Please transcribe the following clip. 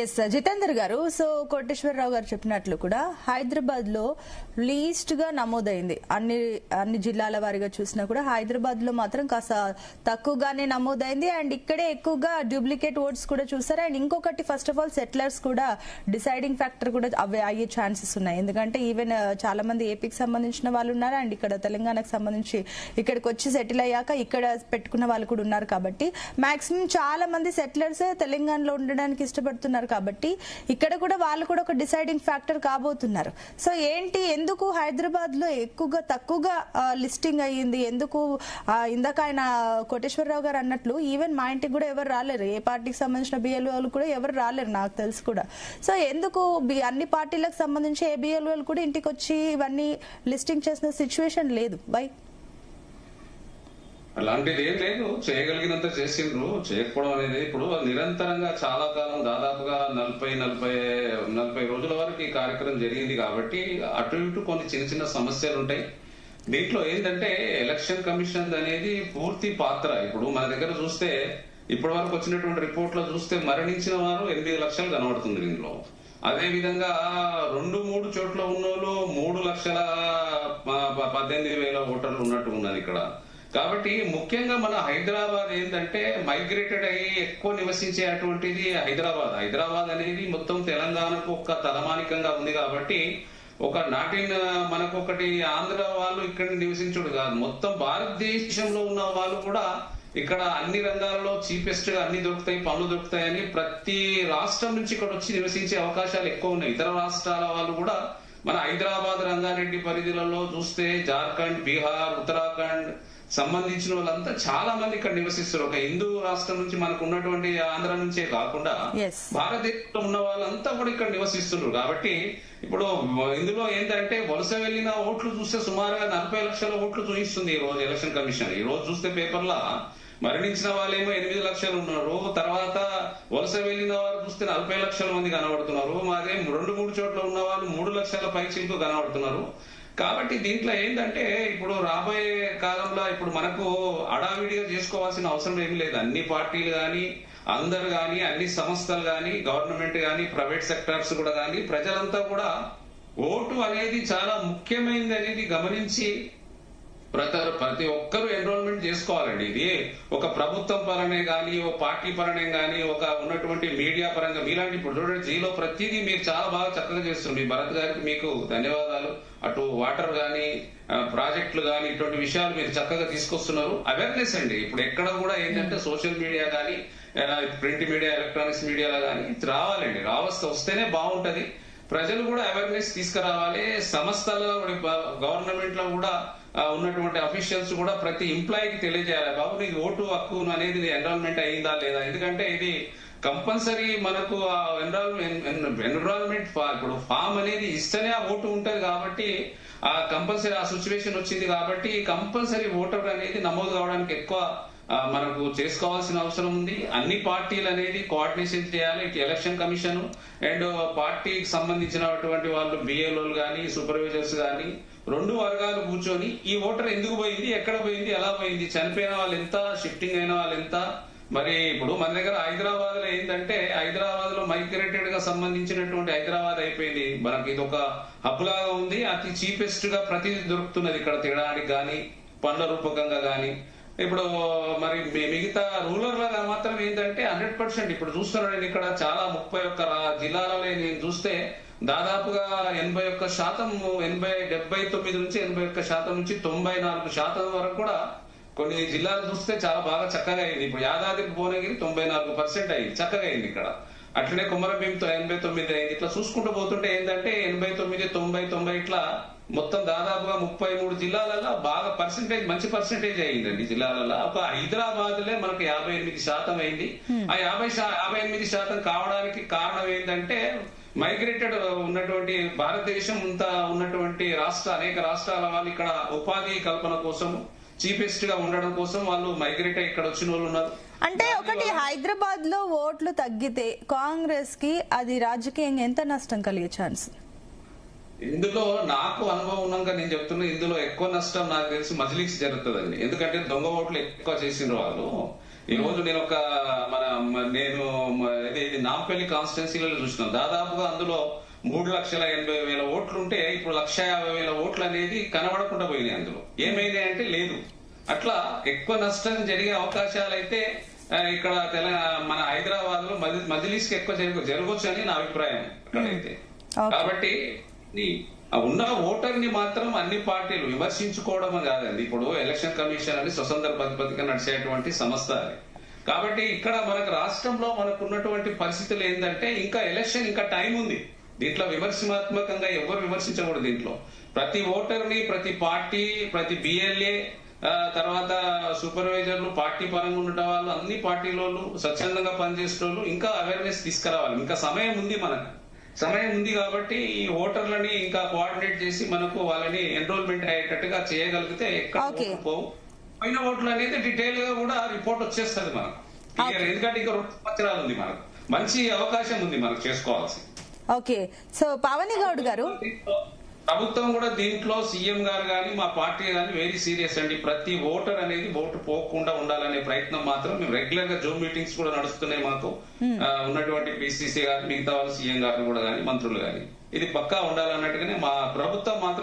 Yes Jitender గారు, so Koteswararao గారు చెప్పినట్లు కూడా హైదరాబాద్ లో లీస్ట్ గా నమోదైంది. అన్ని జిల్లాల వారిగా చూసినా కూడా హైదరాబాద్ లో మాత్రం కాస్త తక్కువగానే నమోదైంది. అండ్ ఇక్కడే ఎక్కువగా డూప్లికేట్ ఓట్స్ కూడా చూసారు. అండ్ ఇంకొకటి, ఫస్ట్ ఆఫ్ ఆల్ సెటిలర్స్ కూడా డిసైడింగ్ ఫ్యాక్టర్ కూడా అయ్యే ఛాన్సెస్ ఉన్నాయి. ఎందుకంటే ఈవెన్ చాలా మంది ఏపీకి సంబంధించిన వాళ్ళు ఉన్నారు, అండ్ ఇక్కడ తెలంగాణకు సంబంధించి ఇక్కడికి వచ్చి సెటిల్ అయ్యాక ఇక్కడ పెట్టుకున్న వాళ్ళు కూడా ఉన్నారు. కాబట్టి మాక్సిమం చాలా మంది సెటిలర్స్ తెలంగాణలో ఉండడానికి ఇష్టపడుతున్నారు. కాబట్టి ఇక్కడ కూడా వాళ్ళు కూడా ఒక డిసైడింగ్ ఫ్యాక్టర్ కాబోతున్నారు. సో ఏంటి, ఎందుకు హైదరాబాద్ లో తక్కువగా లిస్టింగ్ అయ్యింది? ఎందుకు ఇందాక ఆయన కోటేశ్వరరావు గారు అన్నట్లు ఈవెన్ మా ఇంటికి కూడా ఎవరు రాలేరు, ఏ పార్టీకి సంబంధించిన బిఎల్ఓలు కూడా ఎవరు రాలేరు నాకు తెలుసు కూడా. సో ఎందుకు అన్ని పార్టీలకు సంబంధించి ఏ బిఎల్ఓలు కూడా ఇంటికి వచ్చి ఇవన్నీ లిస్టింగ్ చేసిన సిచ్యువేషన్ లేదు? బై అలాంటిది ఏం లేదు, చేయగలిగినంత చేసిండ్రు. చేయకపోవడం అనేది ఇప్పుడు నిరంతరంగా చాలా కాలం, దాదాపుగా 40 రోజుల వరకు ఈ కార్యక్రమం జరిగింది. కాబట్టి అటు ఇటు కొన్ని చిన్న చిన్న సమస్యలు ఉంటాయి. దీంట్లో ఏంటంటే ఎలక్షన్ కమిషన్ అనేది పూర్తి పాత్ర. ఇప్పుడు మన దగ్గర చూస్తే ఇప్పటి వరకు వచ్చినటువంటి రిపోర్ట్ లో చూస్తే మరణించిన వారు 8 లక్షలు కనబడుతుంది దీనిలో. అదే విధంగా 2-3 చోట్ల ఉన్నోళ్ళు 3,18,000 ఓటర్లు ఉన్నట్టు ఉన్నది ఇక్కడ. కాబట్టి ముఖ్యంగా మన హైదరాబాద్ ఏంటంటే మైగ్రేటెడ్ అయ్యి ఎక్కువ నివసించే అటువంటిది హైదరాబాద్ అనేది మొత్తం తెలంగాణకు ఒక తలమానికంగా ఉంది. కాబట్టి మనకు ఒకటి ఆంధ్ర వాళ్ళు ఇక్కడ నివసించుడు కాదు, మొత్తం భారతదేశంలో ఉన్న వాళ్ళు కూడా ఇక్కడ అన్ని రంగాల్లో చీపెస్ట్ గా అన్ని దొరుకుతాయి, పనులు దొరుకుతాయని ప్రతి రాష్ట్రం నుంచి ఇక్కడ వచ్చి నివసించే అవకాశాలు ఎక్కువ ఉన్నాయి. ఇతర రాష్ట్రాల వాళ్ళు కూడా మన హైదరాబాద్ రంగారెడ్డి పరిధిలలో చూస్తే జార్ఖండ్, బీహార్, ఉత్తరాఖండ్ సంబంధించిన వాళ్ళంతా చాలా మంది ఇక్కడ నివసిస్తారు. ఒక హిందూ రాష్ట్రం నుంచి మనకు ఉన్నటువంటి ఆంధ్ర నుంచే కాకుండా భారతదేశంలో ఉన్న వాళ్ళంతా కూడా ఇక్కడ నివసిస్తున్నారు. కాబట్టి ఇప్పుడు ఇందులో ఏంటంటే వలస వెళ్లిన ఓట్లు చూస్తే సుమారుగా 40 లక్షల ఓట్లు చూపిస్తుంది ఈ రోజు ఎలక్షన్ కమిషన్. ఈ రోజు చూస్తే పేపర్లా మరణించిన వాళ్ళేమో 8 లక్షలు ఉన్నారు, తర్వాత వలస వెళ్లిన వారు చూస్తే 40 లక్షల మంది కనబడుతున్నారు. అదే 2-3 చోట్ల ఉన్న వాళ్ళు 3 లక్షల పైచిలకు కనబడుతున్నారు. కాబట్టి దీంట్లో ఏంటంటే ఇప్పుడు రాబోయే కాలంలో ఇప్పుడు మనకు అడావిడిగా చేసుకోవాల్సిన అవసరం ఏమి లేదు. అన్ని పార్టీలు గాని, అందరు గాని, అన్ని సంస్థలు గాని, గవర్నమెంట్ గాని, ప్రైవేట్ సెక్టార్స్ కూడా గాని, ప్రజలంతా కూడా ఓటు అనేది చాలా ముఖ్యమైనది అనేది గమనించి ప్రతి ఒక్కరూ ఎన్రోల్మెంట్ చేసుకోవాలండి. ఇది ఒక ప్రభుత్వం పరనే గాని, ఒక పార్టీ పరనే గాని, ఒక ఉన్నటువంటి మీడియా పరంగా మీలాంటి ఇప్పుడు చూడండి జీలో ప్రతిదీ మీరు చాలా బాగా చక్కగా చేస్తుంది. భరత్ గారికి మీకు ధన్యవాదాలు. అటు వాటర్ గాని, ప్రాజెక్టులు గాని, ఇటువంటి విషయాలు మీరు చక్కగా తీసుకొస్తున్నారు. అవేర్నెస్ అండి ఇప్పుడు ఎక్కడ కూడా ఏంటంటే సోషల్ మీడియా గాని, ప్రింట్ మీడియా, ఎలక్ట్రానిక్స్ మీడియాలో గాని రావాలండి. వస్తేనే బాగుంటది. ప్రజలు కూడా అవేర్నెస్ తీసుకురావాలి. సంస్థలు, గవర్నమెంట్ లో కూడా ఉన్నటువంటి అఫీషియల్స్ కూడా ప్రతి ఎంప్లాయీకి తెలియజేయాలి, బాబు నీకు ఓటు హక్కు అనేది ఎన్రోల్మెంట్ అయిందా లేదా. ఎందుకంటే ఇది కంపల్సరీ మనకు ఎన్విరాన్మెంట్ ఇప్పుడు ఫామ్ అనేది ఇస్తేనే ఆ ఓటు ఉంటది. కాబట్టి ఆ కంపల్సరీ ఆ సిచ్యువేషన్ వచ్చింది కాబట్టి కంపల్సరీ ఓటర్ అనేది నమోదు కావడానికి ఎక్కువ మనకు చేసుకోవాల్సిన అవసరం ఉంది. అన్ని పార్టీలు అనేది కోఆర్డినేషన్ చేయాలి. ఇటు ఎలక్షన్ కమిషన్ అండ్ పార్టీకి సంబంధించినటువంటి వాళ్ళు బిఎల్ఓలు గాని, సూపర్వైజర్స్ గాని, 2 వర్గాలు కూర్చొని ఈ ఓటర్ ఎందుకు పోయింది, ఎక్కడ పోయింది, ఎలా పోయింది, చనిపోయిన వాళ్ళు ఎంత, షిఫ్టింగ్ అయిన వాళ్ళు ఎంత. మరి ఇప్పుడు మన దగ్గర హైదరాబాద్ లో ఏంటంటే హైదరాబాద్ లో మైగ్రేటెడ్ గా సంబంధించినటువంటి హైదరాబాద్ అయిపోయింది. మనకి ఇది ఒక హబ్ లాగా ఉంది. అతి చీపెస్ట్ గా ప్రతిదీ దొరుకుతున్నది ఇక్కడ తినడానికి గాని, పండ్ల రూపకంగా గాని. ఇప్పుడు మరి మిగతా రూరల్ గా మాత్రం ఏంటంటే 100% ఇప్పుడు చూస్తున్నాను నేను ఇక్కడ చాలా 31 జిల్లాలలో నేను చూస్తే దాదాపుగా 81%, 79 నుంచి 81% నుంచి 94% వరకు కూడా కొన్ని జిల్లాలు చూస్తే చాలా బాగా చక్కగా అయింది. ఇప్పుడు యాదాద్రి భువనగిరి 94% అయింది, చక్కగా అయింది ఇక్కడ. అట్లనే కుమరభీంతో 89 అయింది. ఇట్లా చూసుకుంటూ పోతుంటే ఏంటంటే 89, 90, 90 ఇట్లా మొత్తం దాదాపుగా 33 జిల్లాలలో బాగా మంచి పర్సెంటేజ్ అయిందండి. జిల్లాలలో ఒక హైదరాబాద్ లే మనకు 58% అయింది. ఆ 58% కావడానికి కారణం ఏంటంటే మైగ్రేటెడ్ ఉన్నటువంటి భారతదేశం అంతా ఉన్నటువంటి అనేక రాష్ట్రాల వాళ్ళు ఇక్కడ ఉపాధి కల్పన కోసం, చీపెస్ట్ గా ఉండడం కోసం వాళ్ళు మైగ్రేట్ అయ్యి ఇక్కడ వచ్చిన వాళ్ళు ఉన్నారు. అంటే ఒకటి, హైదరాబాద్ లో ఓట్లు తగ్గితే కాంగ్రెస్ కి అది రాజకీయంగా ఎంత నష్టం కలిగే ఛాన్స్? ఇందులో నాకు అనుభవం ఉన్నాక నేను చెప్తున్నా, ఇందులో ఎక్కువ నష్టం నాకు తెలిసి మజ్లిక్స్ జరుగుతుందండి. ఎందుకంటే దొంగ ఓట్లు ఎక్కువ చేసిన వాళ్ళు ఈ రోజు నేను ఇది నాంపల్లి కాన్స్టిట్యున్సీలలో చూసినాను. దాదాపుగా అందులో 3,80,000 ఓట్లు ఉంటే ఇప్పుడు 1,50,000 ఓట్లు అనేది కనబడకుండా పోయినాయి. అందులో ఏమైంది అంటే లేదు. అట్లా ఎక్కువ నష్టం జరిగే అవకాశాలు అయితే ఇక్కడ మన హైదరాబాద్ లో మజ్లిస్ కి ఎక్కువ జరగవచ్చు అని నా అభిప్రాయం అక్కడైతే. కాబట్టి ఉన్న ఓటర్ ని మాత్రం అన్ని పార్టీలు విమర్శించుకోవడం కాదండి. ఇప్పుడు ఎలక్షన్ కమిషన్ అని స్వతంత్ర పద్ధతిగా నడిచేటువంటి సంస్థ అది. కాబట్టి ఇక్కడ మనకు రాష్ట్రంలో మనకు ఉన్నటువంటి పరిస్థితులు ఏంటంటే ఇంకా ఎలక్షన్ ఇంకా టైం ఉంది. దీంట్లో విమర్శనాత్మకంగా ఎవరు విమర్శించకూడదు. దీంట్లో ప్రతి ఓటర్ ని, ప్రతి పార్టీ, ప్రతి బిఎల్ఏ, తర్వాత సూపర్వైజర్లు, పార్టీ పరంగా ఉన్న వాళ్ళు, అన్ని పార్టీలోళ్ళు స్వచ్ఛందంగా పనిచేసే వాళ్ళు ఇంకా అవేర్నెస్ తీసుకురావాలి. ఇంకా సమయం ఉంది, మనకు సమయం ఉంది. కాబట్టి ఈ ఓటర్లని ఇంకా కోఆర్డినేట్ చేసి మనకు వాళ్ళని ఎన్రోల్మెంట్ అయ్యేటట్టుగా చేయగలిగితే ఎక్కడ పోవు. పైన ఓట్లు అనేది డీటెయిల్ గా కూడా రిపోర్ట్ వచ్చేస్తుంది మనకు. ఎందుకంటే ఇంకా 2 సంవత్సరాలు ఉంది, మనకు మంచి అవకాశం ఉంది మనకు చేసుకోవాల్సి. ఓకే, సో పావని గౌడ్ గారు, ప్రభుత్వం కూడా దీంట్లో సీఎం గారు కానీ మా పార్టీ కానీ వెరీ సీరియస్ అండి. ప్రతి ఓటర్ అనేది ఓటు పోకుండా ఉండాలనే ప్రయత్నం మాత్రం మేము రెగ్యులర్ గా జూమ్ మీటింగ్స్ కూడా నడుస్తున్నాయి. మాకు ఉన్నటువంటి పిసిసి గారు, మిగతా వాళ్ళు, సీఎం గారు కూడా కానీ, మంత్రులు కానీ, ఇది పక్కా ఉండాలన్నట్టుగానే మా ప్రభుత్వం మాత్రం